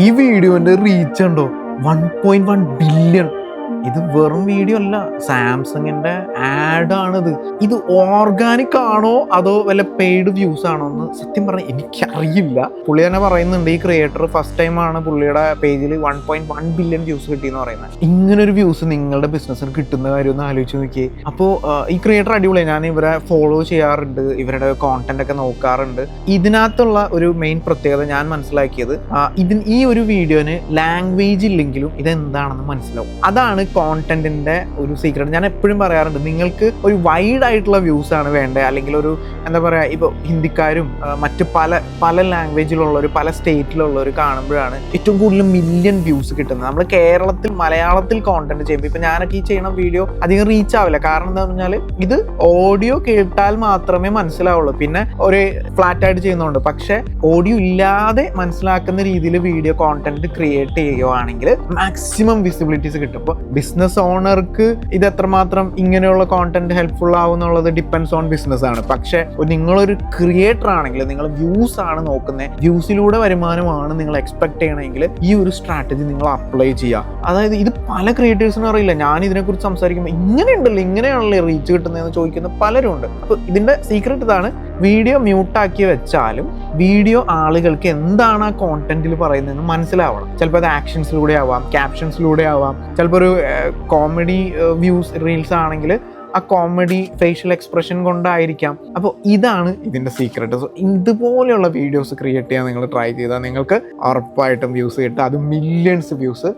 ഈ വീഡിയോന്റെ റീച്ച് ഉണ്ടോ 1.1 ബില്യൺ. ഇത് വെറും വീഡിയോ അല്ല, സാംസങ്ങിന്റെ ആഡ് ആണിത്. ഇത് ഓർഗാനിക് ആണോ അതോ വല്ല പെയ്ഡ് വ്യൂസ് ആണോ എന്ന് സത്യം പറഞ്ഞാൽ എനിക്കറിയില്ല. പുള്ളി തന്നെ പറയുന്നുണ്ട്, ഈ ക്രിയേറ്റർ ഫസ്റ്റ് ടൈം ആണ് പുള്ളിയുടെ പേജിൽ 1.1 ബില്യൺ വ്യൂസ് കിട്ടിയെന്ന് പറയുന്നത്. ഇങ്ങനൊരു വ്യൂസ് നിങ്ങളുടെ ബിസിനസ്സിന് കിട്ടുന്ന കാര്യം ഒന്ന് ആലോചിച്ച് നോക്കിയേ. അപ്പോൾ ഈ ക്രിയേറ്റർ അടിപൊളിയാണ്, ഞാൻ ഇവരെ ഫോളോ ചെയ്യാറുണ്ട്, ഇവരുടെ കോണ്ടന്റ് ഒക്കെ നോക്കാറുണ്ട്. ഇതിനകത്തുള്ള ഒരു മെയിൻ പ്രത്യേകത ഞാൻ മനസ്സിലാക്കിയത്, ഈ ഒരു വീഡിയോന് ലാംഗ്വേജ് ഇല്ലെങ്കിലും ഇതെന്താണെന്ന് മനസ്സിലാവും. അതാണ് കോണ്ടന്റിന്റെ ഒരു സീക്രട്ട്. ഞാൻ എപ്പോഴും പറയാറുണ്ട്, നിങ്ങൾക്ക് ഒരു വൈഡ് ആയിട്ടുള്ള വ്യൂസ് ആണ് വേണ്ടത്, അല്ലെങ്കിൽ ഒരു എന്താ പറയുക, ഇപ്പോൾ ഹിന്ദിക്കാരും മറ്റ് പല ലാംഗ്വേജിലുള്ളവർ, പല സ്റ്റേറ്റിലുള്ളവർ കാണുമ്പോഴാണ് ഏറ്റവും കൂടുതൽ മില്യൺ വ്യൂസ് കിട്ടുന്നത്. നമ്മൾ കേരളത്തിൽ മലയാളത്തിൽ കോണ്ടന്റ് ചെയ്യുമ്പോൾ, ഇപ്പം ഞാനൊക്കെ ഈ ചെയ്യുന്ന വീഡിയോ അധികം റീച്ച് ആവില്ല. കാരണം എന്താ പറഞ്ഞാൽ ഇത് ഓഡിയോ കേട്ടാൽ മാത്രമേ മനസ്സിലാവുള്ളൂ, പിന്നെ ഒരു ഫ്ലാറ്റ് ആയിട്ട് ചെയ്യുന്നുണ്ട്. പക്ഷെ ഓഡിയോ ഇല്ലാതെ മനസ്സിലാക്കുന്ന രീതിയിൽ വീഡിയോ കോണ്ടന്റ് ക്രിയേറ്റ് ചെയ്യുകയാണെങ്കിൽ മാക്സിമം വിസിബിലിറ്റീസ് കിട്ടും. ഇപ്പോൾ ബിസിനസ് ഓണർക്ക് ഇത് എത്രമാത്രം ഇങ്ങനെയുള്ള കോണ്ടന്റ് ഹെൽപ്ഫുൾ ആവും എന്നുള്ളത് ഡിപ്പെൻഡ്സ് ഓൺ ബിസിനസ് ആണ്. പക്ഷെ നിങ്ങളൊരു ക്രിയേറ്റർ ആണെങ്കിൽ, നിങ്ങൾ വ്യൂസ് ആണ് നോക്കുന്നത്, വ്യൂസിലൂടെ വരുമാനമാണ് നിങ്ങൾ എക്സ്പെക്ട് ചെയ്യണമെങ്കിൽ ഈ ഒരു സ്ട്രാറ്റജി നിങ്ങൾ അപ്ലൈ ചെയ്യുക. അതായത് ഇത് പല ക്രിയേറ്റേഴ്സിനും അറിയില്ല. ഞാൻ ഇതിനെക്കുറിച്ച് സംസാരിക്കുമ്പോൾ ഇങ്ങനെയുണ്ടല്ലോ, ഇങ്ങനെയാണല്ലോ റീച്ച് കിട്ടുന്നതെന്ന് ചോദിക്കുന്ന പലരും ഉണ്ട്. അപ്പോൾ ഇതിന്റെ സീക്രട്ട് ഇതാണ്, വീഡിയോ മ്യൂട്ടാക്കി വെച്ചാലും വീഡിയോ ആളുകൾക്ക് എന്താണ് ആ കോണ്ടന്റിൽ പറയുന്നതെന്ന് മനസ്സിലാവണം. ചിലപ്പോൾ അത് ആക്ഷൻസിലൂടെ ആവാം, ക്യാപ്ഷൻസിലൂടെ ആവാം, ചിലപ്പോൾ ഒരു കോമഡി വ്യൂസ് റീൽസ് ആണെങ്കിൽ ആ കോമഡി ഫേഷ്യൽ എക്സ്പ്രഷൻ കൊണ്ടായിരിക്കാം. അപ്പോൾ ഇതാണ് ഇതിൻ്റെ സീക്രട്ട്. സോ ഇതുപോലെയുള്ള വീഡിയോസ് ക്രിയേറ്റ് ചെയ്യാൻ നിങ്ങൾ ട്രൈ ചെയ്താൽ നിങ്ങൾക്ക് ഉറപ്പായിട്ടും വ്യൂസ് കിട്ടും, അത് മില്യൺസ് വ്യൂസ്.